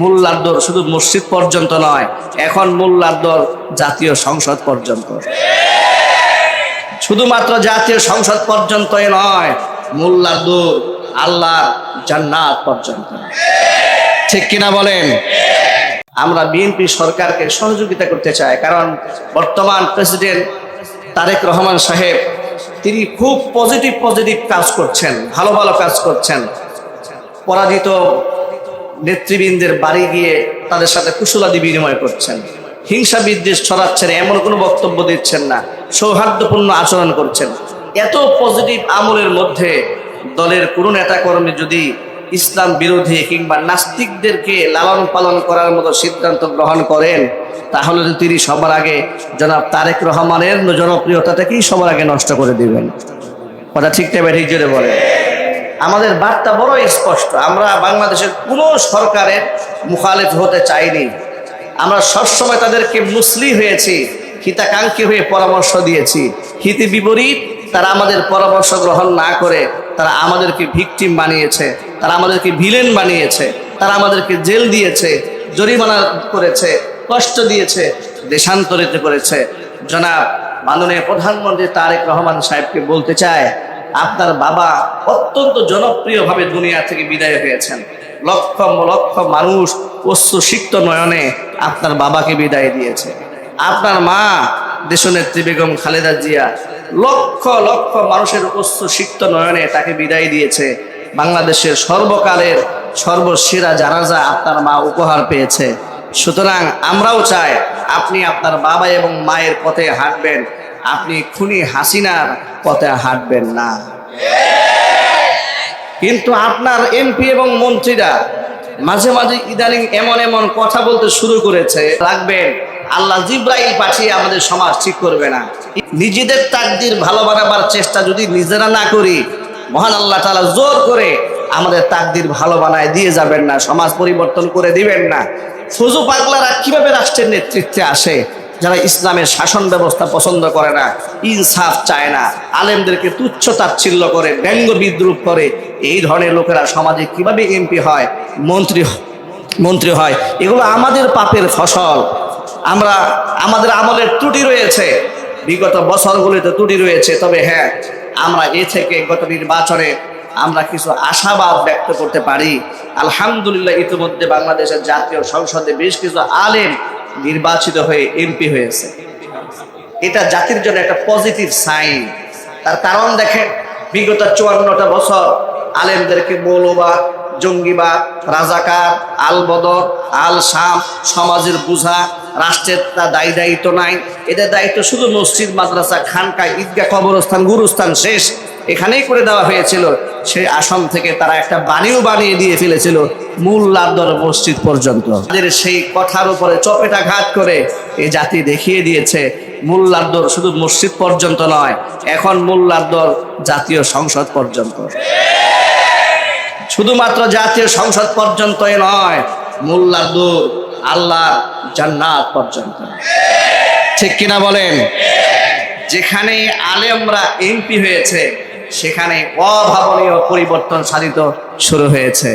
মোল্লার দৌড় শুধু মসজিদ পর্যন্ত নয়, এখন মোল্লার দৌড় জাতীয় সংসদ পর্যন্ত। শুধুমাত্র জাতীয় সংসদ পর্যন্তই নয়, মোল্লার দৌড় আল্লাহ জান্নাত পর্যন্ত। ঠিক কিনা বলেন? আমরা বিএনপি সরকারকে সহযোগিতা করতে চাই, কারণ বর্তমান প্রেসিডেন্ট তারেক রহমান সাহেব তিনি খুব পজিটিভ কাজ করছেন, ভালো ভালো কাজ করছেন। পরাজিত নেতৃবৃন্দের বাড়ি গিয়ে তাদের সাথে কুশলাদি বিনিময় করছেন, হিংসা বিদ্বেষ ছড়াচ্ছেন এমন কোনো বক্তব্য দিচ্ছেন না, সৌহার্দ্যপূর্ণ আচরণ করছেন। এত পজিটিভ আমলের মধ্যে দলের কোনো নেতাকর্মী যদি ইসলাম বিরোধী কিংবা নাস্তিকদেরকে লালন পালন করার মতো সিদ্ধান্ত গ্রহণ করেন, তাহলে তিনি সবার আগে জনাব তারেক রহমানের জনপ্রিয়তাটাকেই সবার আগে নষ্ট করে দিবেন। কথা ঠিক না ঠিক জোরে বলে? আমাদের বার্তা বড় স্পষ্ট, আমরা বাংলাদেশের কোনো সরকারের মুখালিফ হতে চাইনি। আমরা সবসময় তাদেরকে মুসলিম হয়েছি, হিতাকাঙ্ক্ষী হয়ে পরামর্শ দিয়েছি। হিতে বিপরীত তারা আমাদের পরামর্শ গ্রহণ না করে তারা আমাদেরকে ভিকটিম বানিয়েছে, তারা আমাদেরকে ভিলেন বানিয়েছে, তারা আমাদেরকে জেল দিয়েছে, জরিমানা করেছে, কষ্ট দিয়েছে, দেশান্তরিত করেছে। জনাব মাননীয় প্রধানমন্ত্রী তারেক রহমান সাহেবকে বলতে চায়, আপনার বাবা অত্যন্ত জনপ্রিয়ভাবে দুনিয়া থেকে বিদায় হয়েছেন। লক্ষ লক্ষ মানুষ অশ্রুসিক্ত নয়নে আপনার বাবাকে বিদায় দিয়েছে। আপনার মা দেশনেত্রী বেগম খালেদা জিয়া লক্ষ লক্ষ মানুষের অশ্রুসিক্ত নয়নে তাকে বিদায় দিয়েছে। বাংলাদেশের সর্বকালের সর্বসেরা জানাজা আপনার মা উপহার পেয়েছে। সুতরাং আমরাও চাই আপনি আপনার বাবা এবং মায়ের পথে হাঁটবেন, আপনি খুনি হাসিনার পথে হাঁটবেন না। কিন্তু আপনার এমপি এবং মন্ত্রীরা মাঝে মাঝে ইদানিং এমন এমন কথা বলতে শুরু করেছে, রাখবেন আল্লাহ জিব্রাইল পাঠিয়ে আমাদের সমাজ ঠিক করবে না। নিজেদের তাকদীর ভালো বানাবার চেষ্টা যদি নিজেরা না করি, মহান আল্লাহ তাআলা জোর করে আমাদের তাকদীর ভালো বানায় দিয়ে যাবেন না, সমাজ পরিবর্তন করে দিবেন না। ফুজু পাগলারা কিভাবে রাষ্ট্রের নেতৃত্বে আসে? যারা ইসলামের শাসন ব্যবস্থা পছন্দ করে না, ইনসাফ চায় না, আলেমদেরকে তুচ্ছ তাচ্ছিল্য করে, ব্যঙ্গ বিদ্রুপ করে, এই ধরনের লোকেরা সমাজে কিভাবে এমপি হয়, মন্ত্রী হয়? এগুলো আমাদের পাপের ফসল। আমাদের আমলের ত্রুটি রয়েছে, বিগত বছরগুলিতে ত্রুটি রয়েছে। তবে হ্যাঁ, আমরা এ থেকে গত নির্বাচনে আমরা কিছু আশাবাদ ব্যক্ত করতে পারি। আলহামদুলিল্লাহ, ইতিমধ্যে বাংলাদেশের জাতীয় সংসদে বেশ কিছু আলেম নির্বাচিত হয়ে এমপি হয়েছে। এটা জাতির জন্য একটা পজিটিভ সাইন। তার কারণ দেখেন, বিগত 54টা বছর আলেমদেরকে মৌলবাদ, জঙ্গিবাদ, রাজাকার, আল বদর, আল শাম, সমাজের বোঝা, রাষ্ট্রের দায়িত্ব নাই। এদের দায়িত্ব শুধু মসজিদ, মাদ্রাসা, খানকা, ঈদগাহ, কবরস্থান, গুরুস্থান শেষ এখানেই করে দেওয়া হয়েছিল। সেই আসন থেকে তারা একটা বাণীও বানিয়ে দিয়ে ফেলেছিল, মোল্লার দর মসজিদ পর্যন্ত। তাদের সেই কথার উপরে চপেটাঘাত করে এই জাতি দেখিয়ে দিয়েছে মোল্লার দর শুধু মসজিদ পর্যন্ত নয়, এখন মোল্লার দর জাতীয় সংসদ পর্যন্ত। শুধুমাত্র জাতীয় সংসদ পর্যন্তই নয়, মোল্লার দর আল্লাহ জান্নাত পর্যন্ত। ঠিক কিনা বলেন? যেখানে আলেমরা এমপি হয়েছে সেখানে অভাবনীয় পরিবর্তন সাধিত শুরু হয়েছে।